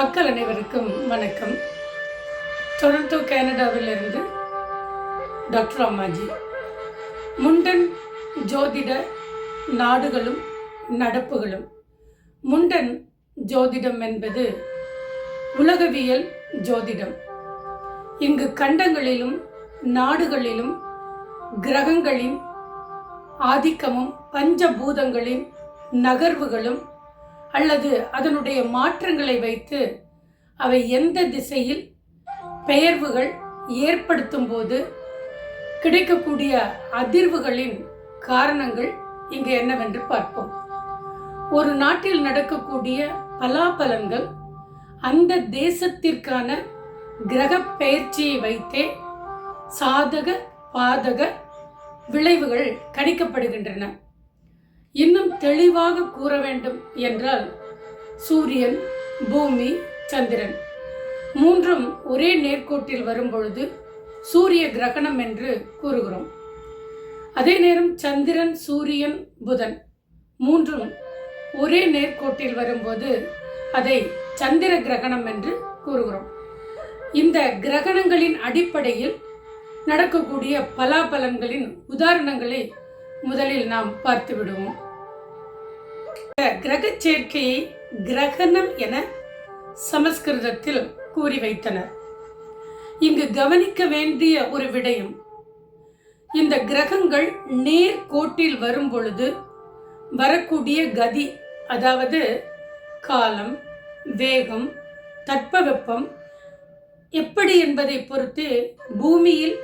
மக்கள் அனைவருக்கும் வணக்கம். டொரண்டோ கனடாவிலிருந்து டாக்டர் அம்மாஜி. முண்டன் ஜோதிட நாடுகளும் நடப்புகளும். முண்டன் ஜோதிடம் என்பது உலகவியல் ஜோதிடம். இங்கு கண்டங்களிலும் நாடுகளிலும் கிரகங்களின் ஆதிக்கமும் பஞ்சபூதங்களின் நகர்வுகளும் அல்லது அதனுடைய மாற்றங்களை வைத்து அவை எந்த திசையில் பெயர்வுகள் ஏற்படுத்தும் போது கிடைக்கக்கூடிய அதிர்வுகளின் காரணங்கள் இங்கு என்னவென்று பார்ப்போம். ஒரு நாட்டில் நடக்கக்கூடிய பலாபலன்கள் அந்த தேசத்திற்கான கிரக பெயர்ச்சியை வைத்தே சாதக பாதக விளைவுகள் கணிக்கப்படுகின்றன. இன்னும் தெளிவாக கூற வேண்டும் என்றால் சூரியன், பூமி, சந்திரன் மூன்றும் ஒரே நேர்கோட்டில் வரும்பொழுது சூரிய கிரகணம் என்று கூறுகிறோம். அதே நேரம் சந்திரன், சூரியன், புதன் மூன்றும் ஒரே நேர்கோட்டில் வரும்போது அதை சந்திர கிரகணம் என்று கூறுகிறோம். இந்த கிரகணங்களின் அடிப்படையில் நடக்கக்கூடிய பலாபலன்களின் உதாரணங்களை முதலில் நாம் பார்த்து விடுவோம். கிரக சேர்க்கையை கிரகணம் என சமஸ்கிருதத்தில் கூறி வைத்தனர். இங்கு கவனிக்க வேண்டிய ஒரு விடயம், இந்த கிரகங்கள் நேர்கோட்டில் வரும் பொழுது வரக்கூடிய கதி, அதாவது காலம், வேகம், தட்பவெப்பம் எப்படி என்பதை பொறுத்து பூமியில்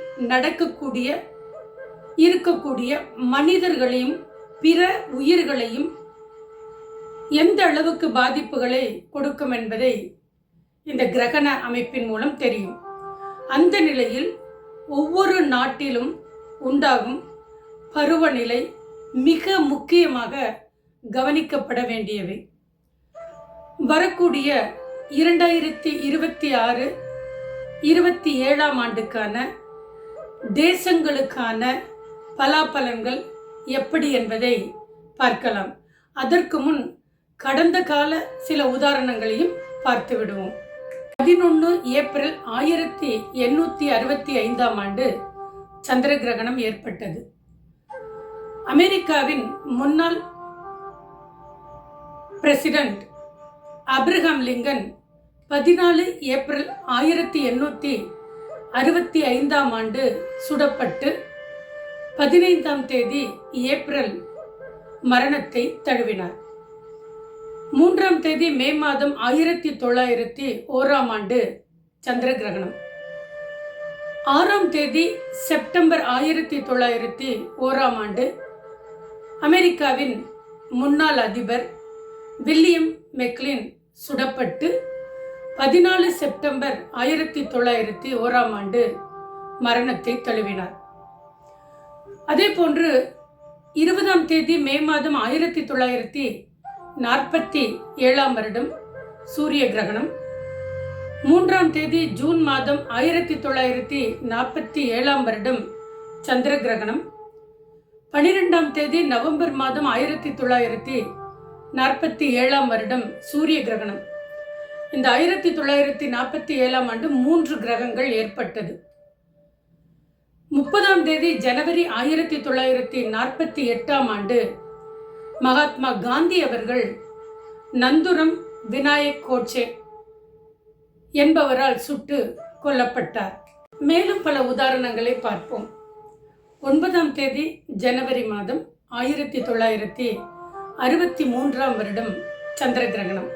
இருக்கக்கூடிய மனிதர்களையும் பிற உயிர்களையும் எந்த அளவுக்கு பாதிப்புகளை கொடுக்கும் என்பதை இந்த கிரகண அமைப்பின் மூலம் தெரியும். அந்த நிலையில் ஒவ்வொரு நாட்டிலும் உண்டாகும் பருவநிலை மிக முக்கியமாக கவனிக்கப்பட வேண்டியவை. வரக்கூடிய 2026 27ஆம் ஆண்டுக்கான தேசங்களுக்கான பலாபலன்கள் எப்படி என்பதை பார்க்கலாம். அதற்கு முன் கடந்த கால சில உதாரணங்களையும் பார்த்து விடுவோம். 11 ஏப்ரல் 1865ஆம் ஆண்டு சந்திர கிரகணம் ஏற்பட்டது. அமெரிக்காவின் முன்னாள் பிரசிடென்ட் ஆபிரகாம் லிங்கன் 14 ஏப்ரல் 1865ஆம் ஆண்டு சுடப்பட்டு 15ஆம் தேதி ஏப்ரல் மரணத்தை தழுவினார். 3ஆம் தேதி மே மாதம் 1901ஆம் ஆண்டு சந்திர கிரகணம். 6ஆம் தேதி செப்டம்பர் 1901ஆம் ஆண்டு அமெரிக்காவின் முன்னாள் அதிபர் வில்லியம் மெக்லின் சுடப்பட்டு 14 செப்டம்பர் 1901ஆம் ஆண்டு மரணத்தை தழுவினார். அதே போன்று 20ஆம் தேதி மே மாதம் 1947ஆம் வருடம் சூரிய கிரகணம். 3ஆம் தேதி ஜூன் மாதம் 1947ஆம் வருடம் சந்திர கிரகணம். 12ஆம் தேதி நவம்பர் மாதம் 1947ஆம் வருடம் சூரிய கிரகணம். இந்த 1947ஆம் ஆண்டு 3 கிரகங்கள் ஏற்பட்டது. 30ஆம் தேதி ஜனவரி 1948ஆம் ஆண்டு மகாத்மா காந்தி அவர்கள் நந்துரம் விநாயக் கோட்சே என்பவரால் சுட்டு கொல்லப்பட்டார். மேலும் பல உதாரணங்களை பார்ப்போம். 9ஆம் தேதி ஜனவரி மாதம் 1963ஆம் வருடம் சந்திர கிரகணம்.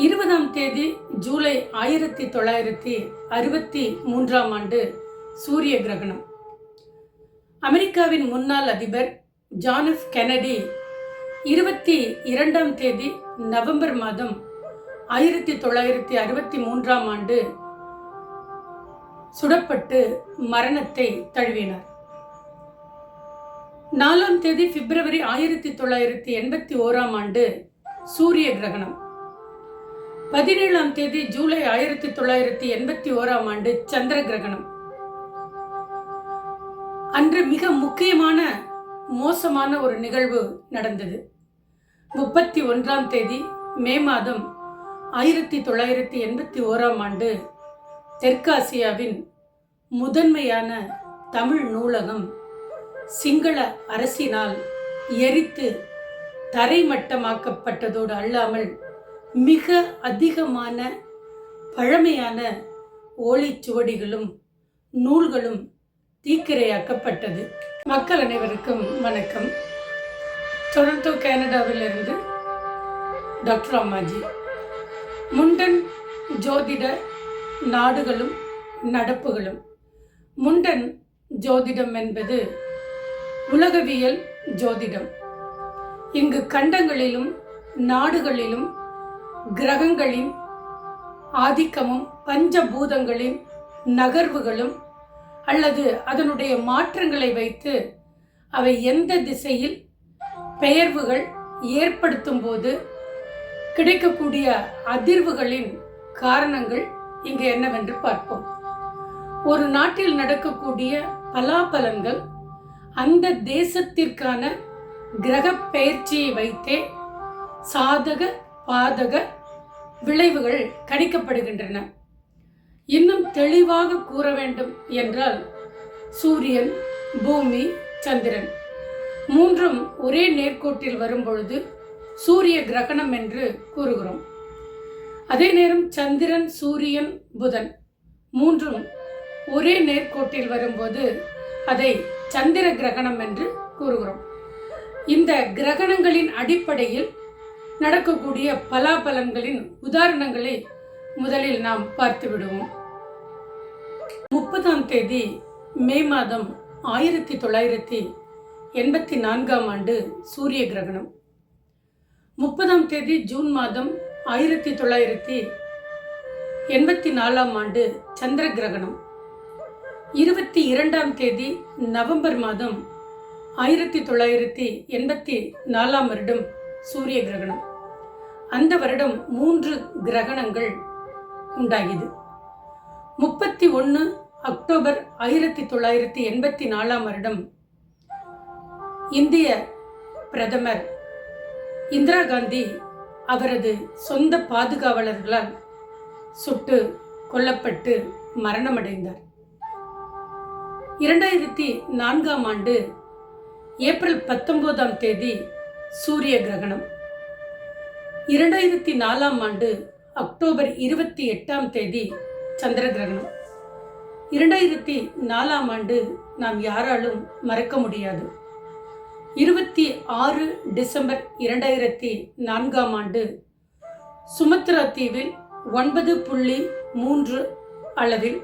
20ஆம் தேதி ஜூலை 1963ஆம் ஆண்டு சூரிய கிரகணம். அமெரிக்காவின் முன்னாள் அதிபர் ஜான் எஃப் கென்னடி 22ஆம் தேதி நவம்பர் மாதம் 1963ஆம் ஆண்டு சுடப்பட்டு மரணத்தை தழுவினார். 4ஆம் தேதி பிப்ரவரி 1981ஆம் ஆண்டு சூரிய கிரகணம். 17ஆம் தேதி ஜூலை 1981ஆம் ஆண்டு சந்திர கிரகணம். அன்று மிக முக்கியமான மோசமான ஒரு நிகழ்வு நடந்தது. 31ஆம் தேதி மே மாதம் 1981 தெற்காசியாவின் முதன்மையான தமிழ் நூலகம் சிங்கள அரசினால் எரித்து தரைமட்டமாக்கப்பட்டதோடு அல்லாமல் மிக அதிகமான பழமையான ஓலைச்சுவடிகளும் நூல்களும் தீக்கிரையாக்கப்பட்டது. மக்கள் அனைவருக்கும் வணக்கம். டொரண்டோ கனடாவிலிருந்து டாக்டர் அம்மாஜி. முண்டன் ஜோதிட நாடுகளும் நடப்புகளும். முண்டன் ஜோதிடம் என்பது உலகவியல் ஜோதிடம். இங்கு கண்டங்களிலும் நாடுகளிலும் கிரகங்களின் ஆதிக்கமும் பஞ்சபூதங்களின் நகர்வுகளும் அல்லது அதனுடைய மாற்றங்களை வைத்து அவை எந்த திசையில் பெயர்வுகள் ஏற்படுத்தும் போது கிடைக்கக்கூடிய அதிர்வுகளின் காரணங்கள் இங்கு என்னவென்று பார்ப்போம். ஒரு நாட்டில் நடக்கக்கூடிய பலாபலன்கள் அந்த தேசத்திற்கான கிரக பெயர்ச்சியை வைத்தே சாதக பாதக விளைவுகள் கணிக்கப்படுகின்றன. இன்னும் தெளிவாக கூற வேண்டும் என்றால் சூரியன், பூமி, சந்திரன் மூன்றும் ஒரே நேர்கோட்டில் வரும்பொழுது சூரிய கிரகணம் என்று கூறுகிறோம். அதே நேரம் சந்திரன், சூரியன், புதன் மூன்றும் ஒரே நேர்கோட்டில் வரும்போது அதை சந்திர கிரகணம் என்று கூறுகிறோம். இந்த கிரகணங்களின் அடிப்படையில் நடக்கக்கூடிய பலாபலன்களின் உதாரணங்களை முதலில் நாம் பார்த்து விடுவோம். 30 மே மாதம் 1984 சூரிய கிரகணம். 30 ஜூன் மாதம் 1984 சந்திர கிரகணம். 22 நவம்பர் மாதம் 1984 சூரிய கிரகணம். அந்த வருடம் 3 கிரகணங்கள் உண்டாகியது. 31 அக்டோபர் 1984 இந்திய பிரதமர் இந்திரா காந்தி அவரது சொந்த பாதுகாவலர்களால் சுட்டு கொல்லப்பட்டு மரணமடைந்தார். 2004 ஏப்ரல் 19 சூரிய கிரகணம். 2004 அக்டோபர் 28 சந்திர கிரகணம். 2004 நாம் யாராலும் மறக்க முடியாது. 26 டிசம்பர் 2004 சுமத்ரா தீவில் 9.3 அளவில்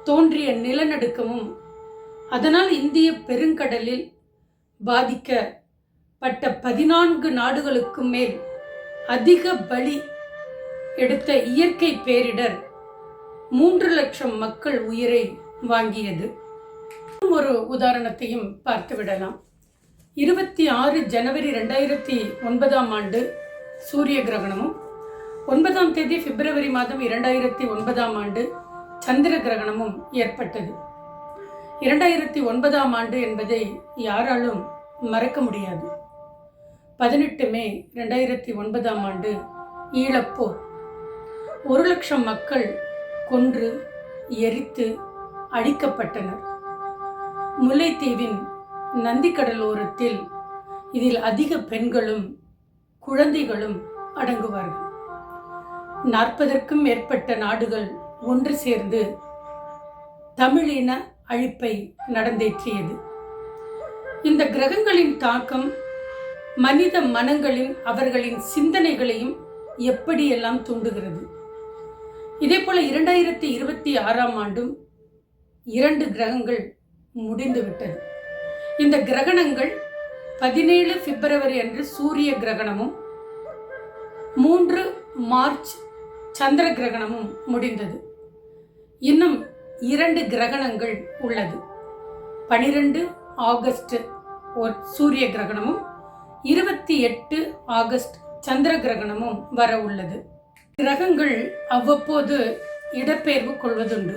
தோன்றிய நிலநடுக்கமும் அதனால் இந்திய பெருங்கடலில் பாதிக்கப்பட்ட 14 நாடுகளுக்கு மேல் அதிக பலி எடுத்த இயற்கை பேரிடர் 3 லட்சம் மக்கள் உயிரை வாங்கியது. ஒரு உதாரணத்தையும் பார்த்துவிடலாம். 26 ஜனவரி 2009 சூரிய கிரகணமும் 9 பிப்ரவரி மாதம் 2009 சந்திர கிரகணமும் ஏற்பட்டது. 2009 என்பதை யாராலும் மறக்க முடியாது. 18 மே 2009 ஈழப்போர். 1 லட்சம் மக்கள் கொன்று எரித்து அழிக்கப்பட்டனர். முல்லைத்தீவின் நந்திக்கடலோரத்தில் இதில் அதிக பெண்களும் குழந்தைகளும் அடங்குவார்கள். 40க்கும் மேற்பட்ட நாடுகள் ஒன்று சேர்ந்து தமிழின அழிப்பை நடந்தேற்றியது. இந்த கிரகங்களின் தாக்கம் மனித மனங்களின் அவர்களின் சிந்தனைகளையும் எப்படியெல்லாம் தூண்டுகிறது. இதேபோல 2026 2 கிரகங்கள் முடிந்துவிட்டது. இந்த கிரகணங்கள் 17 பிப்ரவரி அன்று சூரிய கிரகணமும் 3 மார்ச் சந்திர கிரகணமும் முடிந்தது. இன்னும் 2 கிரகணங்கள் உள்ளது. 12 ஆகஸ்ட் சூரிய கிரகணமும் 28 ஆகஸ்ட் சந்திர கிரகணமும் வர உள்ளது. கிரகங்கள் அவ்வப்போது இடப்பெயர்வு கொள்வதுண்டு.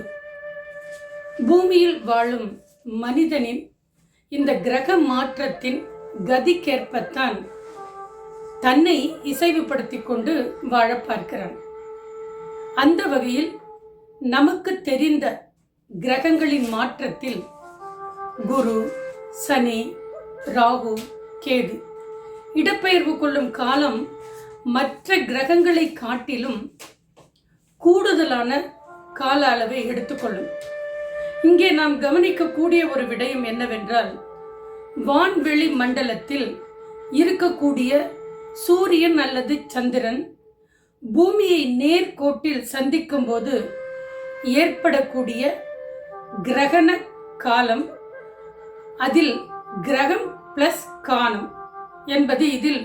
பூமியில் வாழும் மனிதனின் இந்த கிரக மாற்றத்தின் கதிக்கேற்பத்தான் தன்னை இசைவுபடுத்தி கொண்டு வாழ பார்க்கிறான். அந்த வகையில் நமக்கு தெரிந்த கிரகங்களின் மாற்றத்தில் குரு, சனி, ராகு, கேது இடப்பெயர்வு கொள்ளும் காலம் மற்ற கிரகங்களை காட்டிலும் கூடுதலான கால அளவை எடுத்துக்கொள்ளும். இங்கே நாம் கவனிக்கக்கூடிய ஒரு விடயம் என்னவென்றால், வான்வெளி மண்டலத்தில் இருக்கக்கூடிய சூரியன் அல்லது சந்திரன் பூமியை நேர்கோட்டில் சந்திக்கும் போது ஏற்படக்கூடிய கிரகண காலம், அதில் கிரகம் பிளஸ் காலம் என்பது இதில்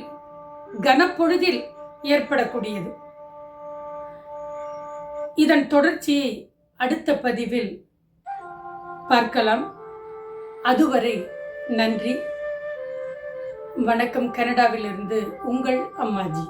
கனப்பொழுதில் ஏற்படக்கூடியது. இதன் தொடர்ச்சியை அடுத்த பதிவில் பார்க்கலாம். அதுவரை நன்றி, வணக்கம். கனடாவிலிருந்து உங்கள் அம்மாஜி.